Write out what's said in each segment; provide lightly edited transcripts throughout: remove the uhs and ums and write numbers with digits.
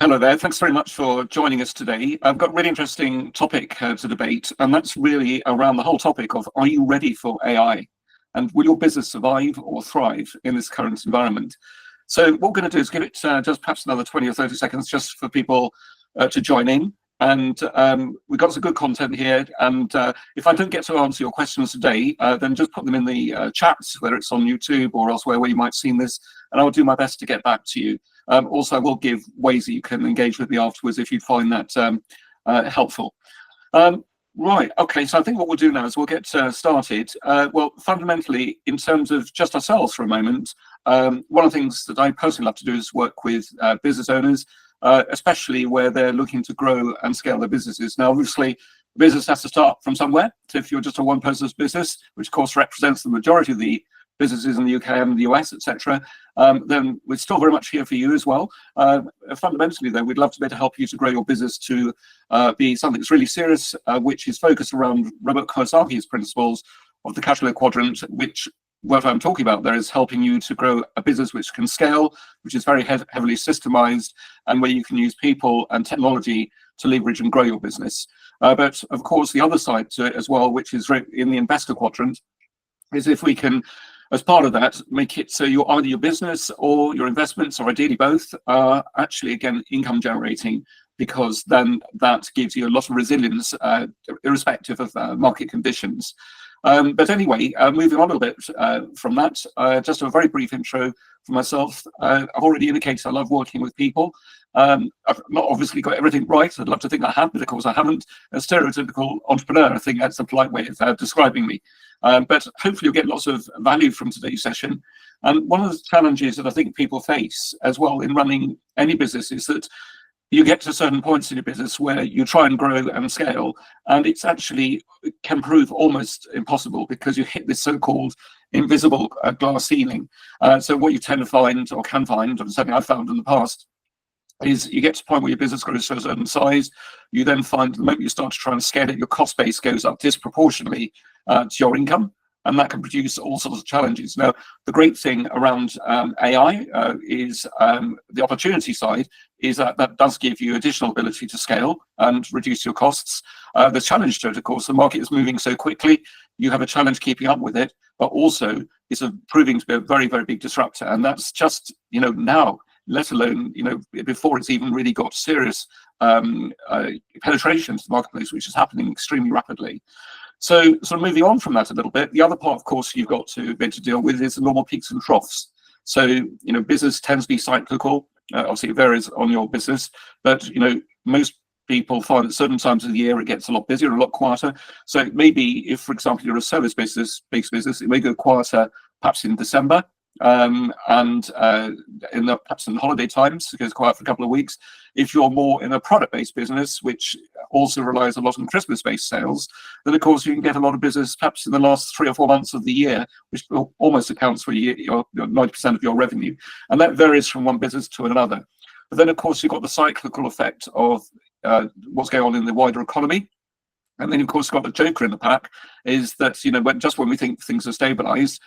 Hello there. Thanks very much for joining us today. I've got a really interesting topic to debate, and that's really around the whole topic of, are you ready for AI? And will your business survive or thrive in this current environment? So what we're going to do is give it just perhaps another 20 or 30 seconds just for people to join in. And we've got some good content here. And if I don't get to answer your questions today, then just put them in the chats, whether it's on YouTube or elsewhere where you might have seen this, and I'll do my best to get back to you. Also, I will give ways that you can engage with me afterwards if you find that helpful. Right, okay, so I think what we'll do now is we'll get started. Well, fundamentally, in terms of just ourselves for a moment, one of the things that I personally love to do is work with business owners, especially where they're looking to grow and scale their businesses. Now, obviously, business has to start from somewhere. So if you're just a one-person's business, which of course represents the majority of the businesses in the UK and the US, etc., then we're still very much here for you as well. Fundamentally, though, we'd love to be able to help you to grow your business to be something that's really serious, which is focused around Robert Kiyosaki's principles of the cash flow quadrant, which what I'm talking about there is helping you to grow a business which can scale, which is very heavily systemized, and where you can use people and technology to leverage and grow your business. But of course, the other side to it as well, which is in the investor quadrant, is if we can, as part of that, make it so you're either your business or your investments, or ideally both, are actually, again, income generating, because then that gives you a lot of resilience, irrespective of market conditions. But anyway, moving on a little bit from that, just a very brief intro for myself. I've already indicated I love working with people. I've not obviously got everything right. I'd love to think I have, but of course I haven't. A stereotypical entrepreneur, I think that's a polite way of describing me. But hopefully you'll get lots of value from today's session. And one of the challenges that I think people face as well in running any business is that you get to certain points in your business where you try and grow and scale, and it's actually can prove almost impossible because you hit this so-called invisible glass ceiling. So what you tend to find, or can find, or something I've found in the past, is you get to a point where your business grows to a certain size. You then find the moment you start to try and scale it, your cost base goes up disproportionately to your income, and that can produce all sorts of challenges. Now, the great thing around AI is the opportunity side is that that does give you additional ability to scale and reduce your costs. The challenge to it, of course, the market is moving so quickly, you have a challenge keeping up with it, but also it's proving to be a very, very big disruptor. And that's just, now, let alone, before it's even really got serious penetration to the marketplace, which is happening extremely rapidly. So sort of moving on from that a little bit, the other part, of course, you've got to be able to deal with is the normal peaks and troughs. So, business tends to be cyclical. Obviously, it varies on your business, but, most people find at certain times of the year it gets a lot busier, a lot quieter. So maybe if, for example, you're a service based business, it may go quieter perhaps in December. And perhaps in holiday times, it goes quiet for a couple of weeks. If you're more in a product-based business, which also relies a lot on Christmas-based sales, then of course you can get a lot of business perhaps in the last 3 or 4 months of the year, which almost accounts for your 90% of your revenue. And that varies from one business to another. But then of course you've got the cyclical effect of what's going on in the wider economy. And then, of course, got the joker in the pack is that, just when we think things are stabilized,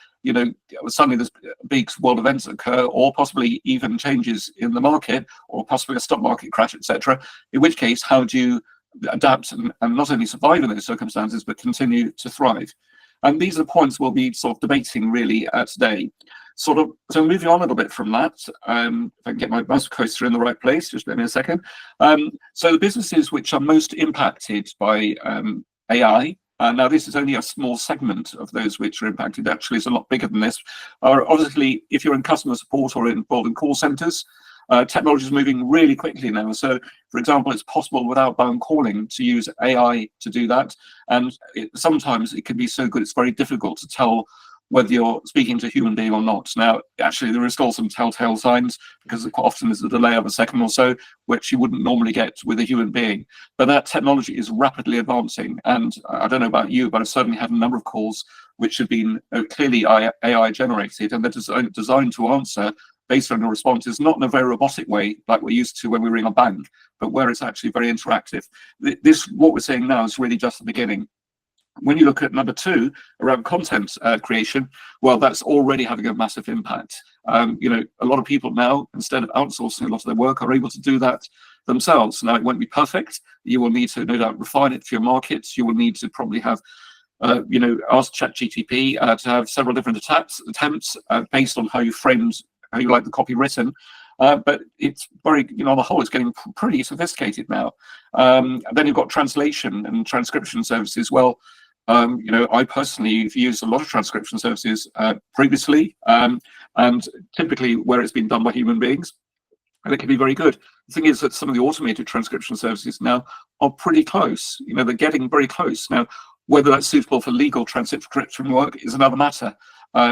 suddenly there's big world events occur, or possibly even changes in the market, or possibly a stock market crash, etc. In which case, how do you adapt and not only survive in those circumstances, but continue to thrive? And these are the points we'll be sort of debating really today. So moving on a little bit from that, if I can get my mouse cursor in the right place, just give me a second. So the businesses which are most impacted by AI, now this is only a small segment of those which are impacted, actually it's a lot bigger than this, are obviously if you're in customer support or involved in call centers, technology is moving really quickly now. So, for example, it's possible with outbound calling to use AI to do that. And sometimes it can be so good, it's very difficult to tell whether you're speaking to a human being or not. Now, actually, there are still some telltale signs, because quite often there's a delay of a second or so, which you wouldn't normally get with a human being. But that technology is rapidly advancing. And I don't know about you, but I've certainly had a number of calls which have been clearly AI generated, and they're designed to answer based on the responses, not in a very robotic way like we're used to when we ring a bank, but where it's actually very interactive. What we're seeing now is really just the beginning. When you look at number two, around content creation, well, that's already having a massive impact. A lot of people now, instead of outsourcing a lot of their work, are able to do that themselves. Now, it won't be perfect. You will need to, no doubt, refine it for your markets. You will need to probably have ask ChatGTP to have several different attempts based on how you like the copy written. But it's very, on the whole, it's getting pretty sophisticated now. Then you've got translation and transcription services. Well, I personally have used a lot of transcription services previously, and typically where it's been done by human beings, and it can be very good. The thing is that some of the automated transcription services now are pretty close. They're getting very close. Now, whether that's suitable for legal transcription work is another matter,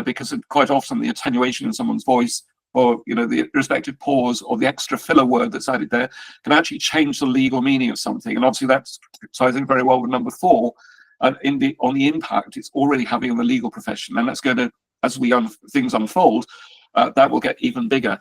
because quite often the attenuation in someone's voice, or the respective pause or the extra filler word that's added there, can actually change the legal meaning of something. And obviously that ties in very well with number four, on the impact it's already having on the legal profession. And that's going to, as things unfold, that will get even bigger.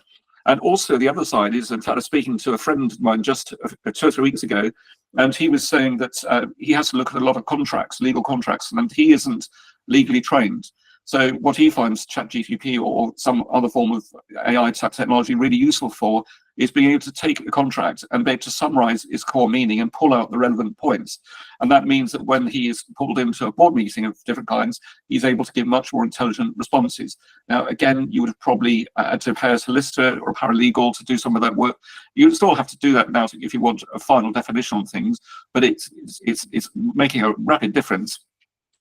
And also the other side is, in fact, I was speaking to a friend of mine just 2 or 3 weeks ago, and he was saying that he has to look at a lot of contracts, legal contracts, and he isn't legally trained. So what he finds ChatGTP or some other form of AI type technology really useful for is being able to take a contract and be able to summarize its core meaning and pull out the relevant points. And that means that when he is pulled into a board meeting of different kinds, he's able to give much more intelligent responses. Now, again, you would have probably had to pay a solicitor or a paralegal to do some of that work. You would still have to do that now if you want a final definition on things, but it's making a rapid difference.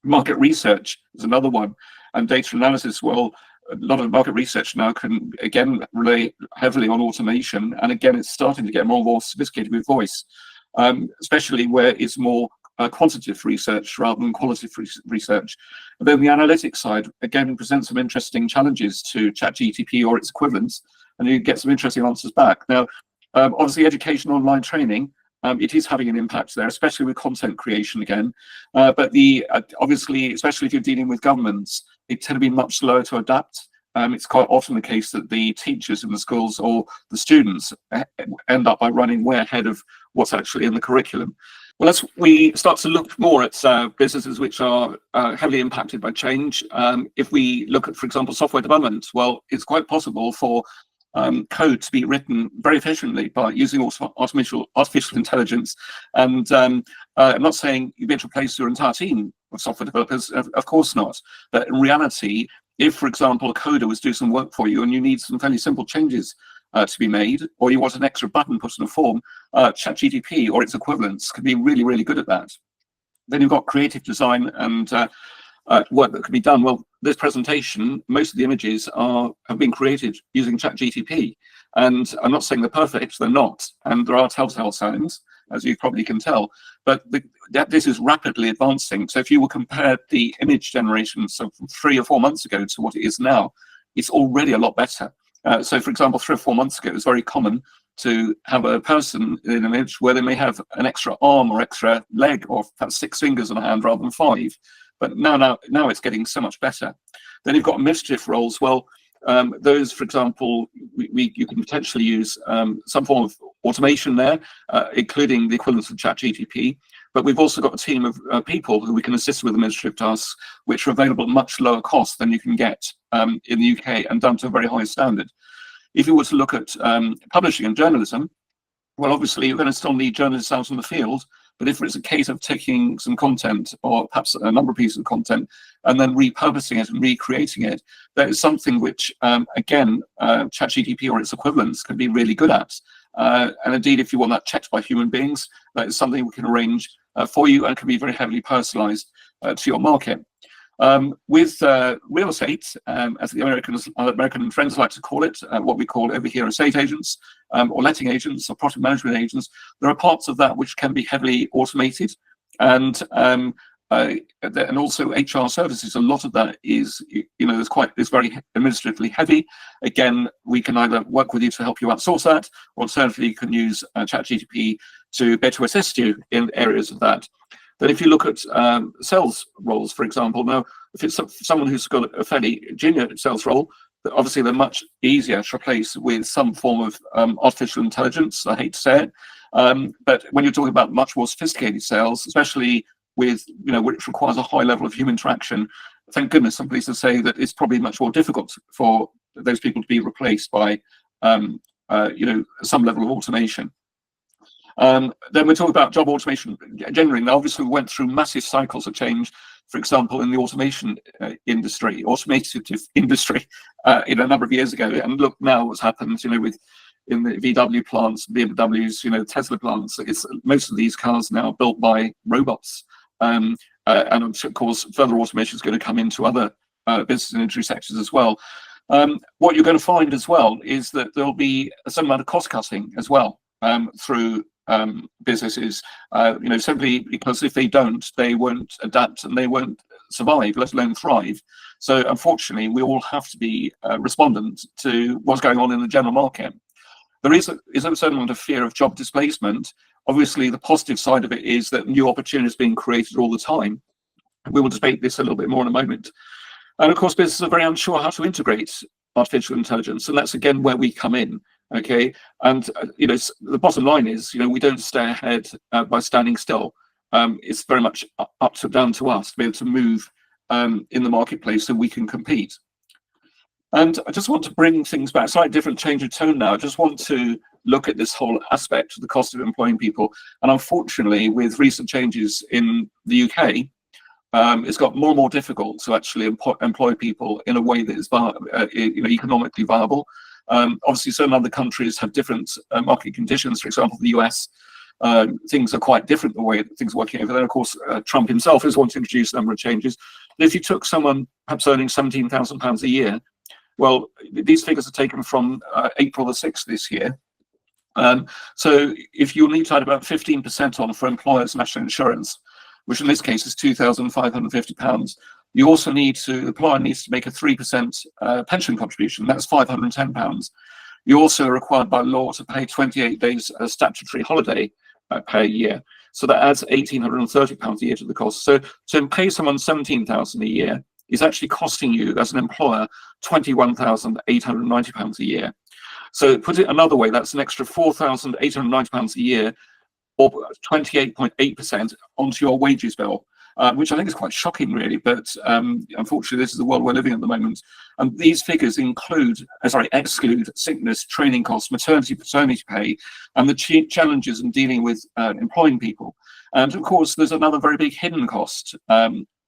Market research is another one, and data analysis. Well, a lot of market research now can again rely heavily on automation, and again it's starting to get more and more sophisticated with voice, especially where it's more quantitative research rather than qualitative research. And then the analytics side again presents some interesting challenges to ChatGTP or its equivalents, and you get some interesting answers back. Now, obviously, education online training. It is having an impact there, especially with content creation again. But obviously, especially if you're dealing with governments, they tend to be much slower to adapt. It's quite often the case that the teachers in the schools or the students end up by running way ahead of what's actually in the curriculum. Well, as we start to look more at businesses which are heavily impacted by change, if we look at, for example, software development, well, it's quite possible for code to be written very efficiently by using artificial intelligence. And I'm not saying you'll be able to replace your entire team of software developers, of course not. But in reality, if, for example, a coder was doing some work for you and you need some fairly simple changes to be made, or you want an extra button put in a form, ChatGTP or its equivalents can be really, really good at that. Then you've got creative design and work that can be done. Well, this presentation, most of the images have been created using ChatGTP, and I'm not saying they're perfect, they're not, and there are telltale signs, as you probably can tell, but this is rapidly advancing. So if you will compare the image generation from 3 or 4 months ago to what it is now, it's already a lot better. So for example, 3 or 4 months ago, it was very common to have a person in an image where they may have an extra arm or extra leg, or perhaps 6 fingers on a hand rather than 5. But now it's getting so much better. Then you've got administrative roles. Well, those, for example, you can potentially use some form of automation there, including the equivalence of ChatGTP. But we've also got a team of people who we can assist with administrative tasks, which are available at much lower cost than you can get in the UK, and done to a very high standard. If you were to look at publishing and journalism, well, obviously you're going to still need journalists out in the field. But if it's a case of taking some content, or perhaps a number of pieces of content, and then repurposing it and recreating it, that is something which, again, ChatGTP or its equivalents can be really good at. And indeed, if you want that checked by human beings, that is something we can arrange for you, and can be very heavily personalized to your market. With real estate, as the American friends like to call it, what we call over here estate agents, or letting agents, or property management agents, there are parts of that which can be heavily automated, and also HR services. A lot of that is, it's very administratively heavy. Again, we can either work with you to help you outsource that, or alternatively, you can use ChatGTP to better assist you in areas of that. Then if you look at sales roles, for example, now, if it's someone who's got a fairly junior sales role, obviously they're much easier to replace with some form of artificial intelligence, I hate to say it. But when you're talking about much more sophisticated sales, especially with, which requires a high level of human interaction, thank goodness some places say that it's probably much more difficult for those people to be replaced by, some level of automation. Then we're talking about job automation generally. Now, obviously, we went through massive cycles of change. For example, in the automative industry, a number of years ago, and look now what's happened. In the VW plants, BMWs, Tesla plants. It's most of these cars now built by robots, and of course, further automation is going to come into other business and industry sectors as well. What you're going to find as well is that there'll be some amount of cost cutting as well through businesses, simply because if they don't, they won't adapt and they won't survive, let alone thrive. So unfortunately, we all have to be respondent to what's going on in the general market. There is a certain amount of fear of job displacement. Obviously, the positive side of it is that new opportunities are being created all the time. We will debate this a little bit more in a moment. And of course, businesses are very unsure how to integrate artificial intelligence, and that's again where we come in. Okay, and the bottom line is, we don't stay ahead by standing still. It's very much down to us to be able to move in the marketplace so we can compete. And I just want to bring things back, slightly different change of tone now. I just want to look at this whole aspect of the cost of employing people. And unfortunately, with recent changes in the UK, it's got more and more difficult to actually employ people in a way that is economically viable. Obviously, certain other countries have different market conditions. For example, the US, things are quite different the way that things are working over there. Of course, Trump himself has wanted to introduce a number of changes. But if you took someone perhaps earning £17,000 a year, well, these figures are taken from April the 6th this year. So if you need to add about 15% on for employers' national insurance, which in this case is £2,550, you also the employer needs to make a 3% pension contribution. That's £510. You're also required by law to pay 28 days statutory holiday pay a year. So that adds £1,830 a year to the cost. So to pay someone £17,000 a year is actually costing you as an employer £21,890 a year. So put it another way, that's an extra £4,890 a year, or 28.8% onto your wages bill, which I think is quite shocking, really. But unfortunately, this is the world we're living in at the moment. And these figures exclude sickness, training costs, maternity, paternity pay, and the challenges in dealing with employing people. And of course, there's another very big hidden cost,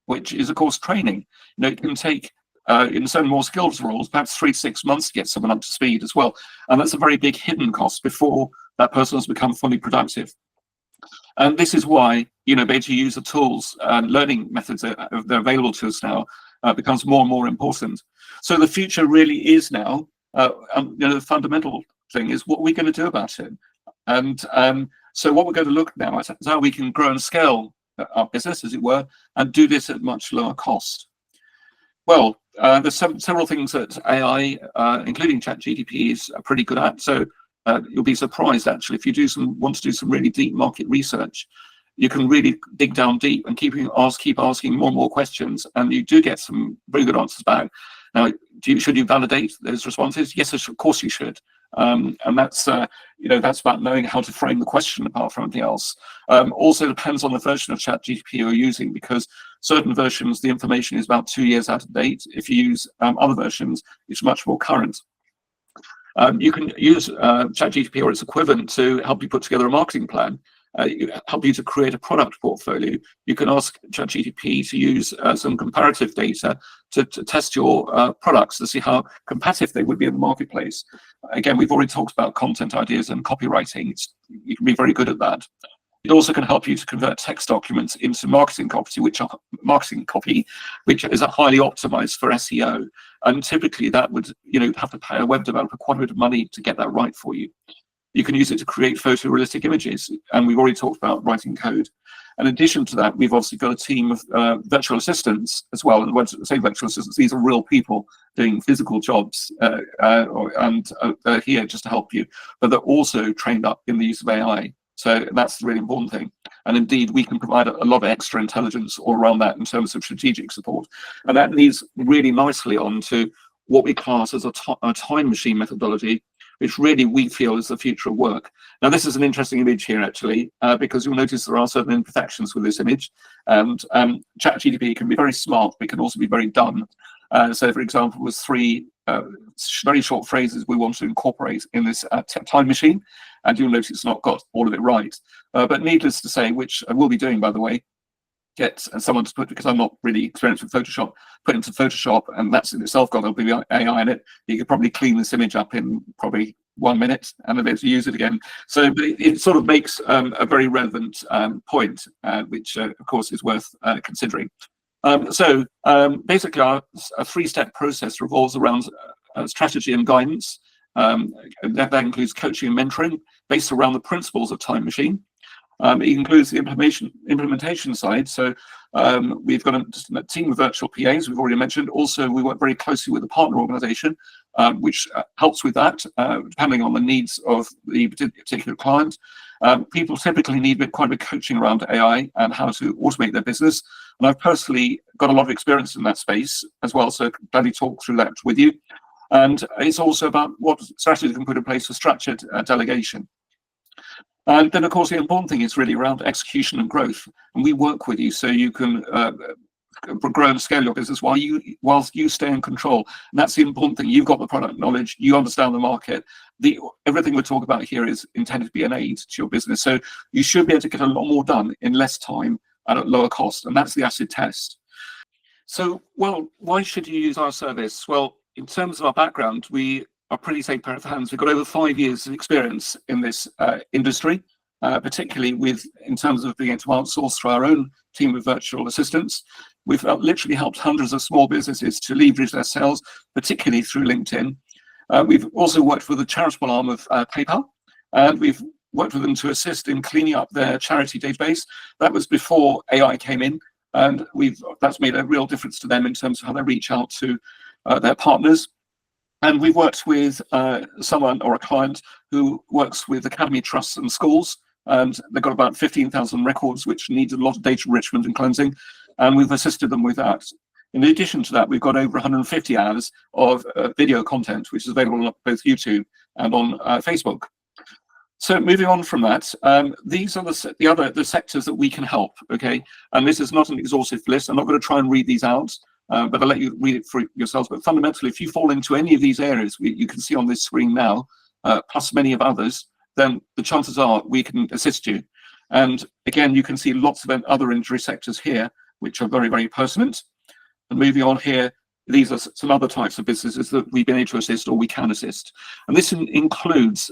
which is, of course, training. It can take, in some more skilled roles, perhaps 3 to 6 months to get someone up to speed as well. And that's a very big hidden cost before that person has become fully productive. And this is why, being able to use the tools and learning methods that are available to us now becomes more and more important. So the future really is now, the fundamental thing is what we're going to do about it. And so what we're going to look now at is how we can grow and scale our business, as it were, and do this at much lower cost. Well, there's several things that AI, including ChatGTP, is pretty good at. So you'll be surprised, actually, if you want to do some really deep market research. You can really dig down deep and keep asking more and more questions, and you do get some very good answers back. Now, should you validate those responses? Yes, of course you should. And that's about knowing how to frame the question apart from anything else. Also depends on the version of ChatGTP you're using, because certain versions, the information is about 2 years out of date. If you use other versions, it's much more current. You can use ChatGTP or its equivalent to help you put together a marketing plan, help you to create a product portfolio. You can ask ChatGTP to use some comparative data to test your products to see how competitive they would be in the marketplace. Again, we've already talked about content ideas and copywriting. You can be very good at that. It also can help you to convert text documents into marketing copy, which is highly optimized for SEO. And typically that would, have to pay a web developer quite a bit of money to get that right for you. You can use it to create photorealistic images, and we've already talked about writing code. In addition to that, we've obviously got a team of virtual assistants as well. And when I say virtual assistants, these are real people doing physical jobs, and they're here just to help you. But they're also trained up in the use of AI. So that's the really important thing. And indeed, we can provide a lot of extra intelligence all around that in terms of strategic support. And that leads really nicely on to what we class as a time machine methodology, which really we feel is the future of work. Now, this is an interesting image here, actually, because you'll notice there are certain imperfections with this image. And ChatGTP can be very smart, but it can also be very dumb. So, for example, there's three very short phrases we want to incorporate in this time machine, and you'll notice it's not got all of it right. But needless to say, which I will be doing, by the way, get someone to put, because I'm not really experienced with Photoshop, put into Photoshop, and that's in itself got a bit of AI in it. You could probably clean this image up in probably 1 minute and then be able to use it again. So it sort of makes a very relevant point, which of course is worth considering. Basically our three-step process revolves around strategy and guidance. That includes coaching and mentoring based around the principles of Time Machine. It includes the implementation side. So we've got a team of virtual PAs, we've already mentioned. Also, we work very closely with a partner organization, which helps with that, depending on the needs of the particular client. People typically need quite a bit of coaching around AI and how to automate their business. And I've personally got a lot of experience in that space as well, so gladly talk through that with you. And it's also about what strategies can put in place for structured delegation. And then, of course, the important thing is really around execution and growth. And we work with you so you can grow and scale your business whilst you stay in control. And that's the important thing. You've got the product knowledge, you understand the market. Everything we're talking about here is intended to be an aid to your business. So you should be able to get a lot more done in less time and at lower cost. And that's the acid test. So, well, why should you use our service? Well, in terms of our background, we are pretty safe pair of hands. We've got over 5 years of experience in this industry, particularly in terms of being able to outsource through our own team of virtual assistants. We've literally helped hundreds of small businesses to leverage their sales, particularly through LinkedIn. We've also worked with the charitable arm of PayPal, and we've worked with them to assist in cleaning up their charity database. That was before AI came in, and that's made a real difference to them in terms of how they reach out to their partners. And we've worked with someone or a client who works with academy trusts and schools, and they've got about 15,000 records which need a lot of data enrichment and cleansing, and we've assisted them with that. In addition to that, we've got over 150 hours of video content which is available on both YouTube and on Facebook. So moving on from that, these are the sectors that we can help. Okay, and this is not an exhaustive list. I'm not going to try and read these out. But I'll let you read it for yourselves. But fundamentally, if you fall into any of these areas you can see on this screen now, plus many of others, then the chances are we can assist you. And again, you can see lots of other industry sectors here, which are very, very pertinent. And moving on here, these are some other types of businesses that we've been able to assist or we can assist. And this includes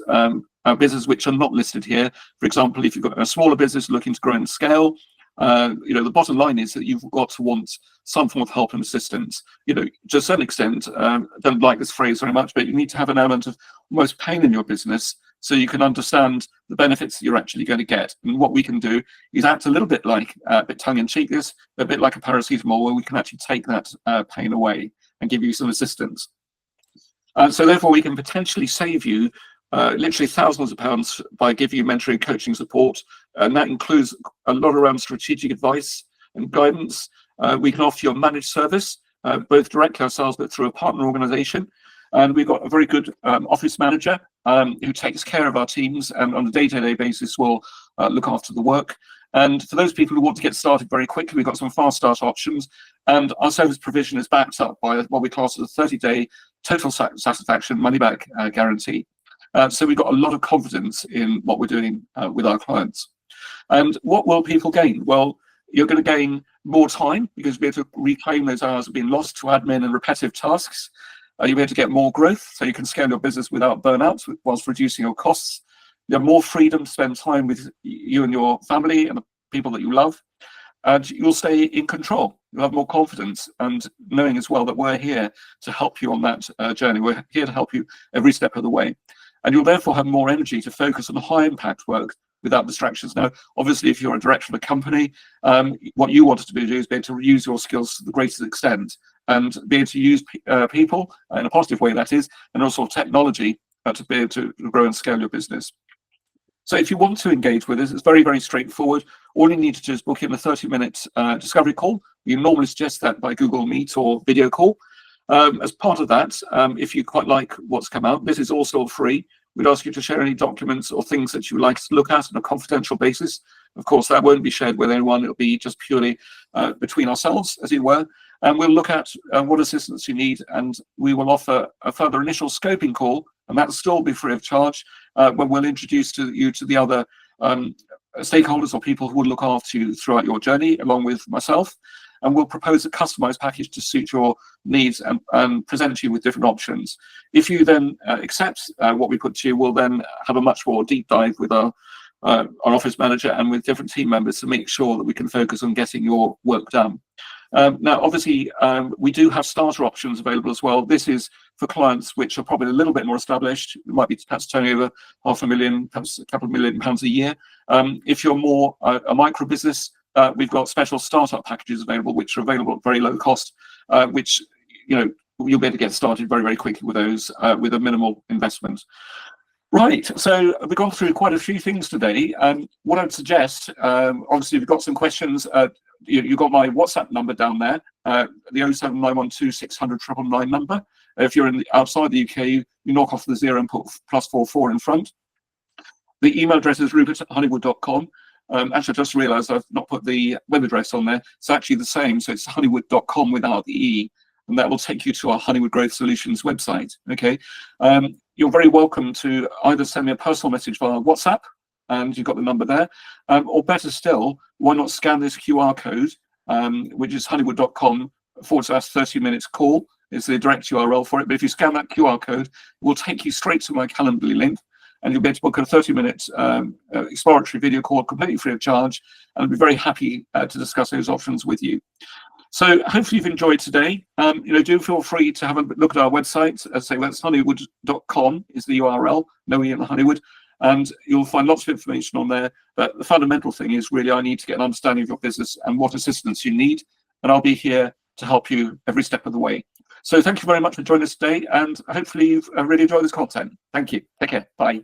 businesses which are not listed here. For example, if you've got a smaller business looking to grow and scale, the bottom line is that you've got to want some form of help and assistance. To a certain extent, I don't like this phrase very much, but you need to have an element of almost pain in your business so you can understand the benefits that you're actually going to get. And what we can do is act a little bit like, a bit tongue-in-cheek this, a bit like a paracetamol, where we can actually take that pain away and give you some assistance. So therefore, we can potentially save you literally thousands of pounds by giving you mentoring, coaching support, and that includes a lot around strategic advice and guidance. We can offer you a managed service, both directly ourselves but through a partner organization. And we've got a very good office manager who takes care of our teams and on a day-to-day basis will look after the work. And for those people who want to get started very quickly, we've got some fast start options. And our service provision is backed up by what we class as a 30-day total satisfaction money-back guarantee. So we've got a lot of confidence in what we're doing with our clients. And what will people gain? Well, you're going to gain more time because you'll be able to reclaim those hours that have been lost to admin and repetitive tasks. You'll be able to get more growth, so you can scale your business without burnout whilst reducing your costs. You have more freedom to spend time with you and your family and the people that you love. And you'll stay in control. You'll have more confidence, and knowing as well that we're here to help you on that journey. We're here to help you every step of the way. And you'll therefore have more energy to focus on high impact work without distractions. Now, obviously, if you're a director of a company, what you want to do is be able to use your skills to the greatest extent and be able to use people in a positive way, that is, and also technology to be able to grow and scale your business. So if you want to engage with us, it's very, very straightforward. All you need to do is book in a 30-minute discovery call. We normally suggest that by Google Meet or video call. As part of that, if you quite like what's come out, this is also free. We'd ask you to share any documents or things that you would like us to look at on a confidential basis. Of course, that won't be shared with anyone. It'll be just purely between ourselves, as it were. And we'll look at what assistance you need, and we will offer a further initial scoping call, and that'll still be free of charge, when we'll introduce you to the other stakeholders or people who will look after you throughout your journey, along with myself. And we'll propose a customized package to suit your needs and present you with different options. If you then accept what we put to you, we'll then have a much more deep dive with our office manager and with different team members to make sure that we can focus on getting your work done. Now, obviously, we do have starter options available as well. This is for clients which are probably a little bit more established. It might be perhaps turning over £500,000, perhaps a couple of £1 million a year. If you're more a micro business, we've got special startup packages available, which are available at very low cost, which you'll be able to get started very, very quickly with those with a minimal investment. Right, so we've gone through quite a few things today. What I'd suggest, obviously, if you've got some questions, you've got my WhatsApp number down there, the 07912 600 999 number. If you're outside the UK, you knock off the 0 and put +44 in front. The email address is rupert@honywood.com. Actually, I just realised I've not put the web address on there. It's actually the same, so it's honywood.com without the E, and that will take you to our Honywood Growth Solutions website. Okay, you're very welcome to either send me a personal message via WhatsApp, and you've got the number there, or better still, why not scan this QR code, which is honywood.com/30 minutes call. It's the direct URL for it. But if you scan that QR code, it will take you straight to my Calendly link, and you'll be able to book a 30-minute exploratory video call completely free of charge, and I'll be very happy to discuss those options with you. So hopefully you've enjoyed today. Do feel free to have a look at our website. As I say, that's honywood.com is the URL, no E in Honywood, and you'll find lots of information on there. But the fundamental thing is really I need to get an understanding of your business and what assistance you need, and I'll be here to help you every step of the way. So thank you very much for joining us today, and hopefully you've really enjoyed this content. Thank you. Take care. Bye.